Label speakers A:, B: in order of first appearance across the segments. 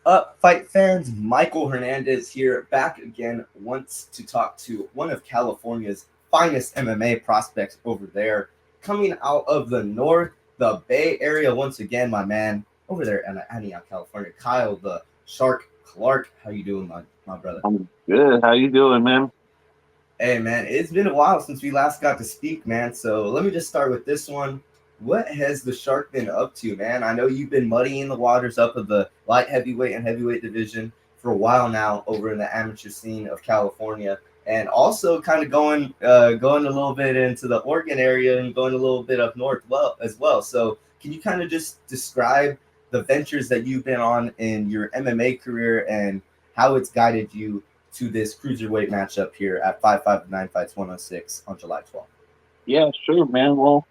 A: up, fight fans? Michael Hernandez here, back again, once to talk to one of California's finest MMA prospects over there, coming out of the north, the Bay Area once again, my man, over there in Antioch, California, Kyle the Shark Clark. How you doing, my brother?
B: I'm good. How you doing, man?
A: Hey, man, it's been a while since we last got to speak, man. So let me just start with this one. What has the Shark been up to, man? I know you've been muddying the waters up of the light heavyweight and heavyweight division for a while now over in the amateur scene of California, and also kind of going a little bit into the Oregon area and going a little bit up north as well. So can you kind of just describe the ventures that you've been on in your MMA career and how it's guided you to this cruiserweight matchup here at 559 Fights 106 on July 12th?
B: Yeah, sure, man. Well,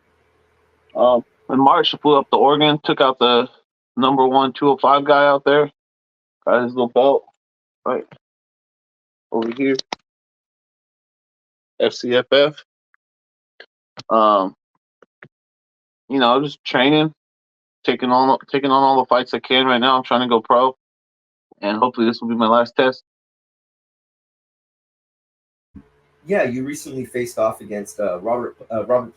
B: in March, I flew up to Oregon, took out the number one 205 guy out there, got his little belt right over here, FCFF. Um, just training, taking on all the fights I can right now. I'm trying to go pro, and hopefully this will be my last test.
A: Yeah, you recently faced off against Robert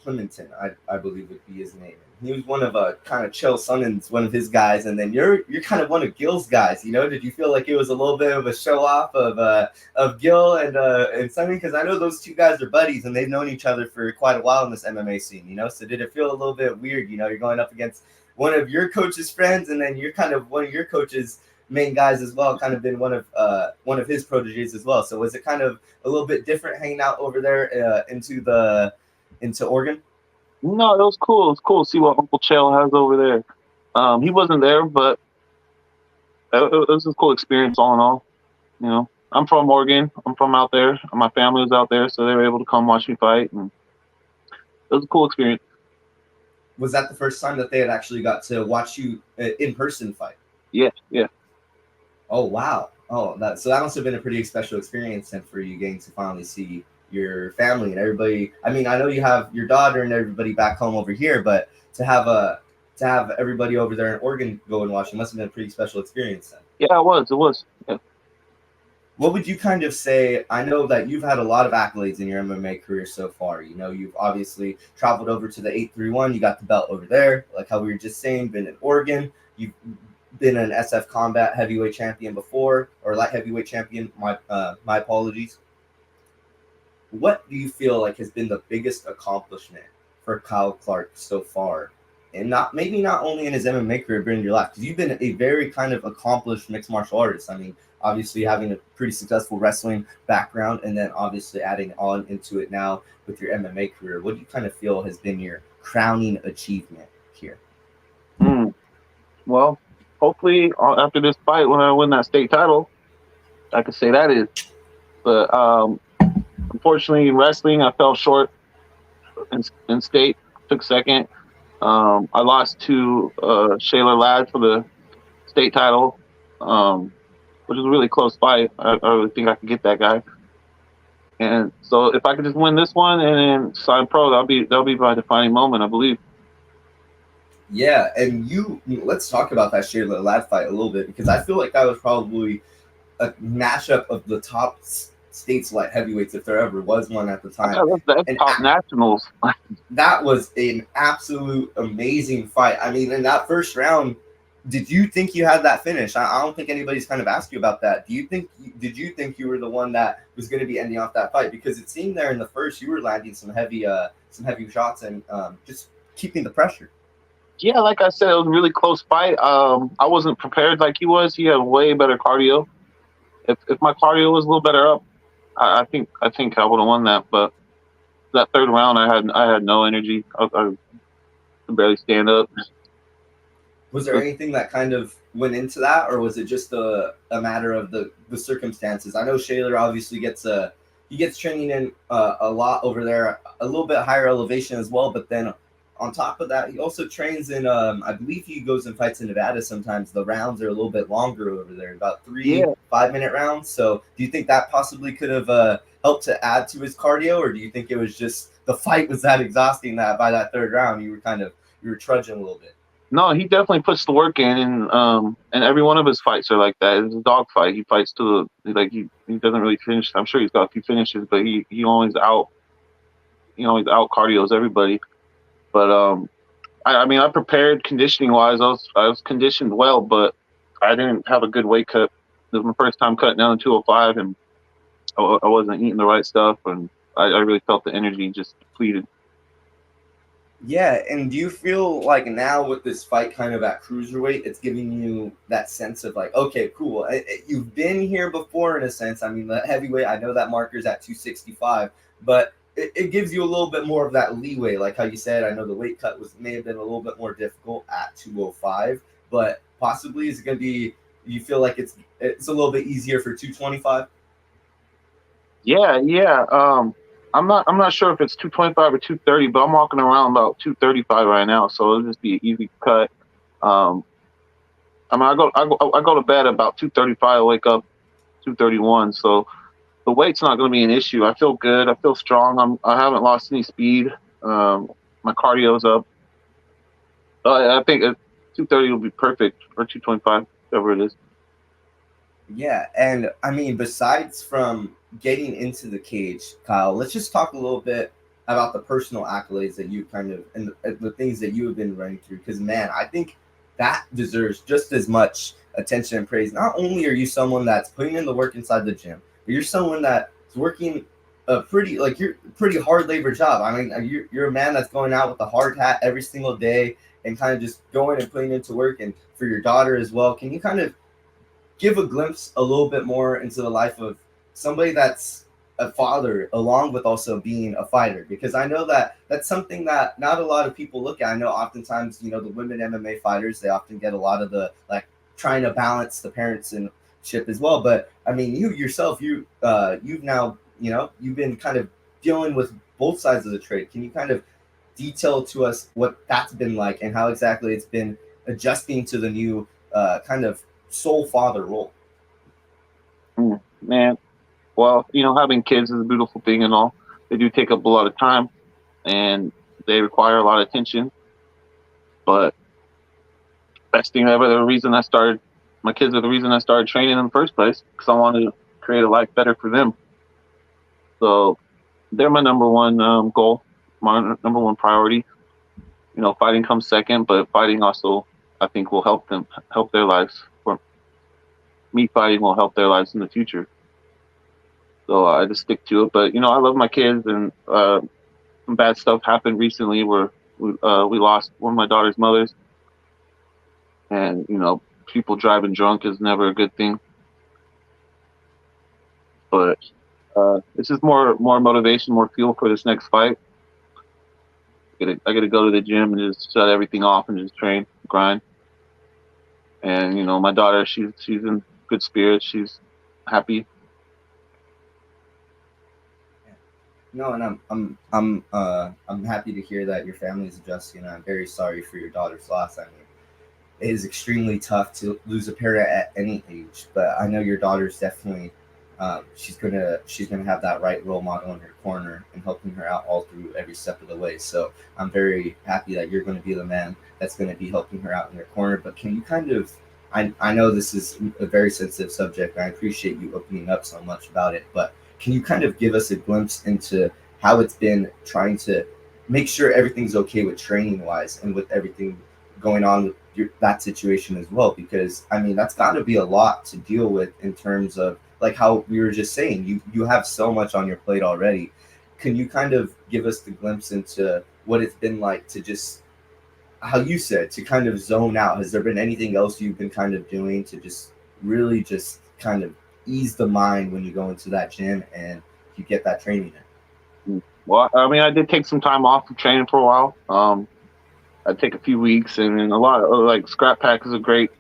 A: Plimpton, I believe would be his name. He was one of kind of Chael Sonnen's one of his guys, and then you're kind of one of Gil's guys. Did you feel like it was a little bit of a show off of Gil and Sonnen? Because I know those two guys are buddies and they've known each other for quite a while in this MMA scene. So did it feel a little bit weird? You're going up against one of your coach's friends, and then you're kind of one of your coach's main guys as well, kind of been one of his proteges as well. So was it kind of a little bit different hanging out over there into Oregon?
B: No, it was cool. It's cool to see what Uncle Chael has over there. He wasn't there, but it was a cool experience all in all. I'm from Oregon. I'm from out there. My family was out there, so they were able to come watch me fight, and it was a cool experience.
A: Was that the first time that they had actually got to watch you in person fight?
B: Yeah.
A: Oh, wow. So that must have been a pretty special experience then for you getting to finally see your family and everybody. I mean, I know you have your daughter and everybody back home over here, but to have everybody over there in Oregon go and watch, it must have been a pretty special experience then.
B: Yeah, it was. Yeah.
A: What would you kind of say? I know that you've had a lot of accolades in your MMA career so far. You've obviously traveled over to the 831. You got the belt over there, like how we were just saying, been in Oregon. You've been an SF Combat heavyweight champion before, or light heavyweight champion. My apologies. What do you feel like has been the biggest accomplishment for Kyle Clark so far? And not only in his MMA career, but in your life, because you've been a very kind of accomplished mixed martial artist. I mean, obviously having a pretty successful wrestling background, and then obviously adding on into it now with your MMA career. What do you kind of feel has been your crowning achievement here?
B: Well, hopefully after this fight, when I win that state title, I could say that is. But unfortunately, in wrestling, I fell short in state. Took second. I lost to Shayla Ladd for the state title, which was a really close fight. I really think I could get that guy. And so if I could just win this one and then sign pro, that'll be my defining moment, I believe.
A: Yeah, and let's talk about that Shayla Ladd fight a little bit, because I feel like that was probably a mashup of the top states light heavyweights, if there ever was one at the time.
B: Yeah, that's top nationals.
A: That was an absolute amazing fight. I mean, in that first round, did you think you had that finish? I don't think anybody's kind of asked you about that. Did you think you were the one that was going to be ending off that fight? Because it seemed there in the first you were landing some heavy shots and just keeping the pressure.
B: Yeah, like I said, it was a really close fight. I wasn't prepared like he was. He had way better cardio. If my cardio was a little better up, I think I would have won that. But that third round, I had no energy. I could barely stand up.
A: Was there anything that kind of went into that, or was it just a matter of the circumstances? I know Shaler obviously gets training in a lot over there, a little bit higher elevation as well, but then on top of that, he also trains in, I believe he goes and fights in Nevada sometimes. The rounds are a little bit longer over there, about 5-minute rounds. So do you think that possibly could have helped to add to his cardio, or do you think it was just the fight was that exhausting that by that third round you were trudging a little bit?
B: No, he definitely puts the work in, and every one of his fights are like that. It's a dog fight. He fights to the like he doesn't really finish. I'm sure he's got a few finishes, but he always out cardios everybody. But I mean, I prepared conditioning wise. I was conditioned well, but I didn't have a good weight cut. It was my first time cutting down to 205, and I wasn't eating the right stuff, and I really felt the energy just depleted.
A: Yeah, and do you feel like now with this fight kind of at cruiserweight, it's giving you that sense of like, okay, cool. You've been here before in a sense. I mean, the heavyweight, I know that marker's at 265, but it gives you a little bit more of that leeway. Like how you said, I know the weight cut may have been a little bit more difficult at 205, but possibly is it going to be? You feel like it's a little bit easier for 225?
B: Yeah, yeah. I'm not sure if it's 225 or 230, but I'm walking around about 235 right now, so it'll just be an easy cut. Um, I mean, I go to bed about 235. I wake up 231, so the weight's not going to be an issue. I feel good. I feel strong. I haven't lost any speed. Um, my cardio's up. I think 230 will be perfect, or 225, whatever it is.
A: Yeah, and I mean, besides from getting into the cage, Kyle, let's just talk a little bit about the personal accolades that you kind of and the things that you have been running through. Because man, I think that deserves just as much attention and praise. Not only are you someone that's putting in the work inside the gym, but you're someone that's working a you're pretty hard labor job. I mean, you're a man that's going out with a hard hat every single day and kind of just going and putting into work. And for your daughter as well, can you kind of give a glimpse a little bit more into the life of somebody that's a father along with also being a fighter, because I know that that's something that not a lot of people look at. I know oftentimes, the women MMA fighters, they often get a lot of the like trying to balance the parents and ship as well. But I mean, you yourself, you've now, you've been kind of dealing with both sides of the trade. Can you kind of detail to us what that's been like and how exactly it's been adjusting to the new kind of sole father role?
B: Man, well, having kids is a beautiful thing and all. They do take up a lot of time, and they require a lot of attention. But best thing ever, the reason I started, my kids are the reason I started training in the first place, because I wanted to create a life better for them. So they're my number one goal, my number one priority. Fighting comes second, but fighting also, I think, will help their lives. For me, fighting will help their lives in the future. So I just stick to it. But I love my kids, and some bad stuff happened recently where we lost one of my daughter's mothers, and people driving drunk is never a good thing. But it's just more motivation, more fuel for this next fight. I gotta go to the gym and just shut everything off and just train, grind. And my daughter, she's in good spirits. She's happy.
A: No, and I'm happy to hear that your family is adjusting. I'm very sorry for your daughter's loss. I mean, it is extremely tough to lose a parent at any age, but I know your daughter's definitely she's gonna have that right role model in her corner and helping her out all through every step of the way. So I'm very happy that you're going to be the man that's going to be helping her out in her corner. But can you kind of I know this is a very sensitive subject, and I appreciate you opening up so much about it, but can you kind of give us a glimpse into how it's been trying to make sure everything's okay with training wise and with everything going on with that situation as well? Because I mean, that's got to be a lot to deal with in terms of like how we were just saying, you have so much on your plate already. Can you kind of give us the glimpse into what it's been like to just how you said to kind of zone out? Has there been anything else you've been kind of doing to just really just kind of ease the mind when you go into that gym and you get that training in?
B: Well, I mean, I did take some time off of training for a while. I'd take a few weeks, and then a lot of like Scrap Pack is a great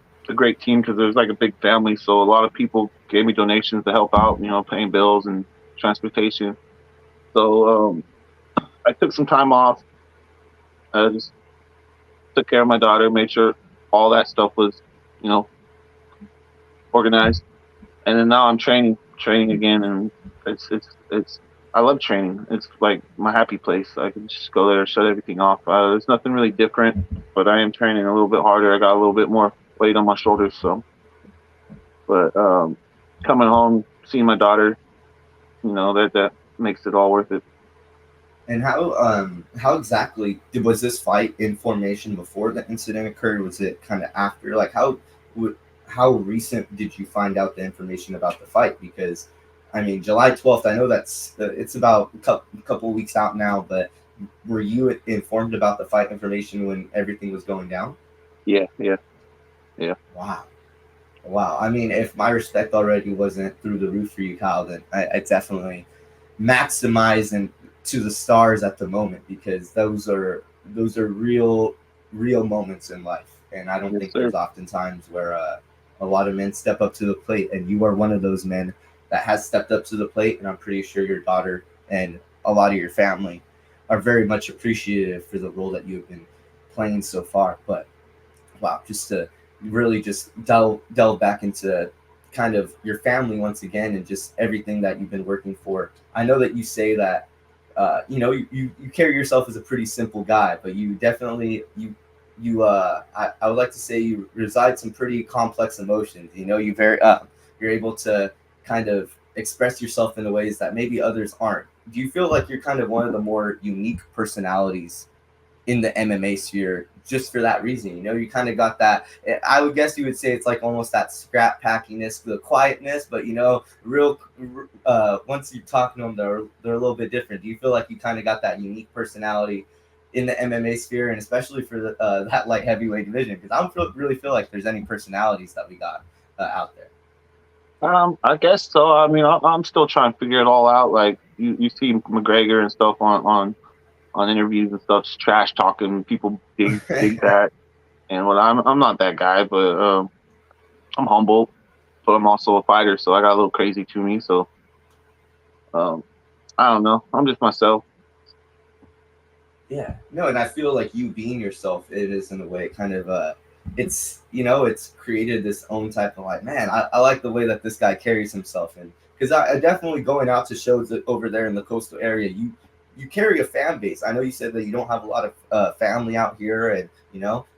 B: team because there's like a big family. So a lot of people gave me donations to help out, paying bills and transportation. So I took some time off. I just took care of my daughter, made sure all that stuff was, you know, organized. And then now I'm training again, and it's I love training. It's like my happy place. I can just go there, shut everything off. There's nothing really different, but I am training a little bit harder. I got a little bit more weight on my shoulders, so. But coming home, seeing my daughter, that makes it all worth it.
A: And how exactly was this fight in formation before the incident occurred? Was it kind of after? Like how recent did you find out the information about the fight? Because I mean, July 12th. I know it's about a couple weeks out now, but were you informed about the fight information when everything was going down?
B: Yeah, yeah, yeah.
A: Wow. Wow. I mean, if my respect already wasn't through the roof for you, Kyle, then I definitely maximize and to the stars at the moment, because those are real moments in life, and I don't
B: Yes,
A: think
B: sir.
A: there's often times where a lot of men step up to the plate, and you are one of those men that has stepped up to the plate, and I'm pretty sure your daughter and a lot of your family are very much appreciative for the role that you have been playing so far. But wow, just to really just delve back into kind of your family once again and just everything that you've been working for. I know that you say that you carry yourself as a pretty simple guy, but you definitely I would like to say you reside some pretty complex emotions. You're able to kind of express yourself in the ways that maybe others aren't. Do you feel like you're kind of one of the more unique personalities in the MMA sphere just for that reason? You kind of got that. I would guess you would say it's like almost that scrap packiness, the quietness, but real. Once you talk to them, they're a little bit different. Do you feel like you kind of got that unique personality in the MMA sphere, and especially for that light heavyweight division? Because I don't really feel like there's any personalities that we got out there.
B: I guess so. I mean, I'm still trying to figure it all out. Like you see McGregor and stuff on interviews and stuff, just trash talking. People dig that, and what I'm not that guy, but I'm humble, but I'm also a fighter, so I got a little crazy to me. So um, I don't know. I'm just myself.
A: Yeah, no, and I feel like you being yourself, it is in a way kind of it's created this own type of like, man, I like the way that this guy carries himself, and because I definitely going out to shows over there in the coastal area, you carry a fan base. I know you said that you don't have a lot of family out here, and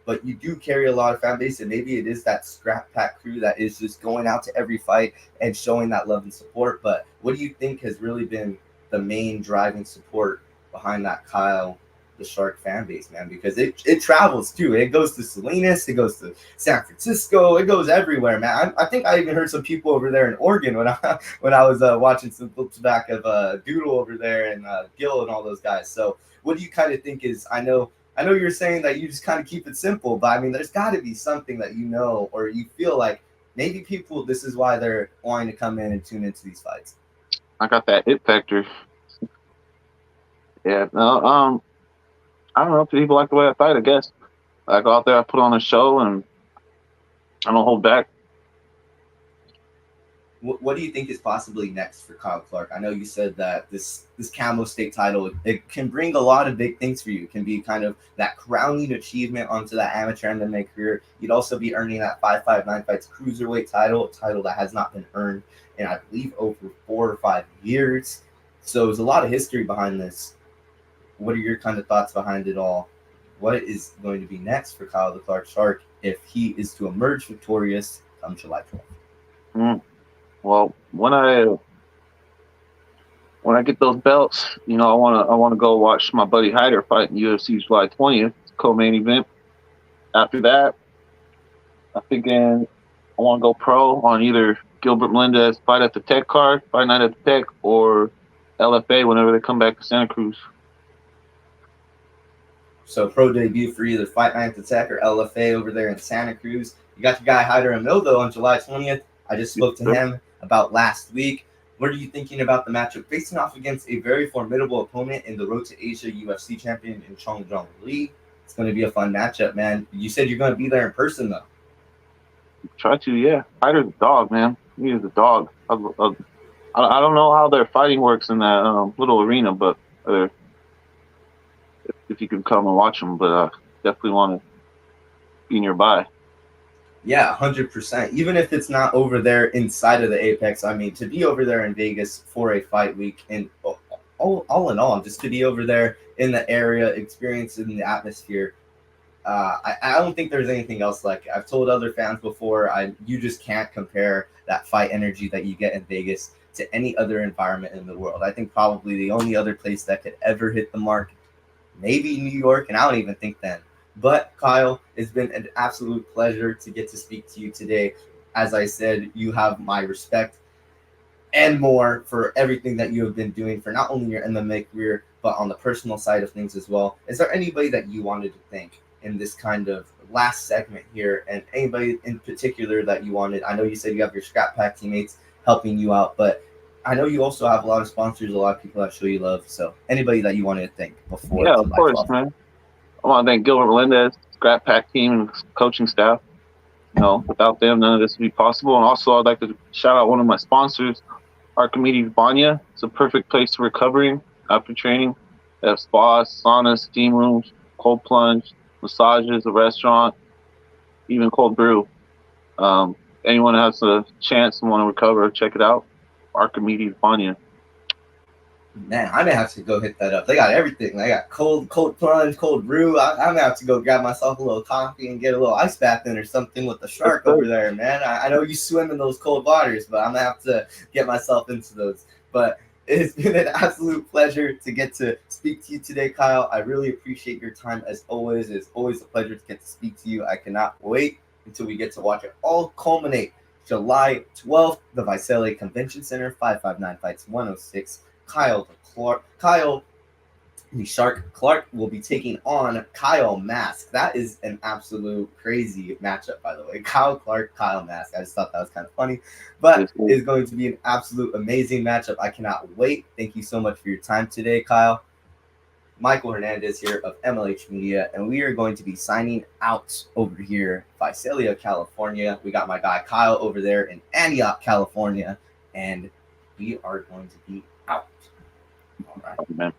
A: but you do carry a lot of fan base, and maybe it is that scrap pack crew that is just going out to every fight and showing that love and support. But what do you think has really been the main driving support behind that Kyle the Shark fan base, man? Because it travels too. It goes to Salinas, it goes to San Francisco, it goes everywhere, man. I think I even heard some people over there in Oregon when I was watching some clips back of Doodle over there and Gil and all those guys. So what do you kind of think is? I know you're saying that you just kind of keep it simple, but I mean, there's got to be something that or you feel like maybe people, this is why they're wanting to come in and tune into these fights.
B: I got that it factor. Yeah. No. I don't know. People like the way I fight. I guess I go out there, I put on a show, and I don't hold back.
A: What do you think is possibly next for Kyle Clark? I know you said that this Camo State title, it can bring a lot of big things for you. It can be kind of that crowning achievement onto that amateur MMA career. You'd also be earning that 559 fights cruiserweight title, a title that has not been earned in I believe over 4 or 5 years. So there's a lot of history behind this. What are your kind of thoughts behind it all? What is going to be next for Kyle the Clark Shark if he is to emerge victorious come July 12th?
B: Mm. Well, when I get those belts, I wanna go watch my buddy Hyder fight in UFC July 20th, co-main event. After that, I'm thinking I want to go pro on either Gilbert Melendez fight at the Tech card, fight night at the Tech, or LFA whenever they come back to Santa Cruz.
A: So pro debut for either Fight Night at the Tech or LFA over there in Santa Cruz. You got your guy Hyder Emil though on July 20th. I just spoke to him about last week. What are you thinking about the matchup facing off against a very formidable opponent in the Road to Asia UFC champion in Chong Jong Lee? It's going to be a fun matchup, man. You said you're going to be there in person though.
B: Try to, yeah. Hyder's a dog, man. He is a dog. I don't know how their fighting works in that little arena, but if you can come and watch them, but definitely want to be nearby.
A: Yeah, 100%. Even if it's not over there inside of the Apex, I mean, to be over there in Vegas for a fight week and all in all, just to be over there in the area, experiencing the atmosphere. I don't think there's anything else like it. I've told other fans before, you just can't compare that fight energy that you get in Vegas to any other environment in the world. I think probably the only other place that could ever hit the mark, maybe New York, and I don't even think then. But Kyle, it's been an absolute pleasure to get to speak to you today. As I said, you have my respect and more for everything that you have been doing for not only your MMA career, but on the personal side of things as well. Is there anybody that you wanted to thank in this kind of last segment here, and anybody in particular that you wanted? I know you said you have your Scrap Pack teammates helping you out, but I know you also have a lot of sponsors, a lot of people that show you love. So anybody that you wanted to thank before
B: Yeah, of
A: July
B: course,
A: 12th?
B: man. I want to thank Gilbert Melendez, Scrap Pack team, and coaching staff. Without them, none of this would be possible. And also, I'd like to shout out one of my sponsors, Archimedes Banya. It's a perfect place for recovering after training. They have spas, saunas, steam rooms, cold plunge, massages, a restaurant, even cold brew. Anyone that has a chance and want to recover, check it out. Archimedes Banya.
A: Man, I may have to go hit that up. They got everything. They got cold plunge, cold brew. I may have to go grab myself a little coffee and get a little ice bath in or something with the shark over there, man. I know you swim in those cold waters, but I'm gonna have to get myself into those. But it's been an absolute pleasure to get to speak to you today, Kyle. I really appreciate your time as always. It's always a pleasure to get to speak to you. I cannot wait until we get to watch it all culminate. July 12th, the Visalia Convention Center, 559 Fights 106. Kyle the Shark Clark will be taking on Kyle Mask. That is an absolute crazy matchup, by the way. Kyle Clark, Kyle Mask. I just thought that was kind of funny, but it's going to be an absolute amazing matchup. I cannot wait. Thank you so much for your time today, Kyle. Michael Hernandez here of MLH Media, and we are going to be signing out over here, Visalia, California. We got my guy Kyle over there in Antioch, California, and we are going to be out. All right.
B: Man.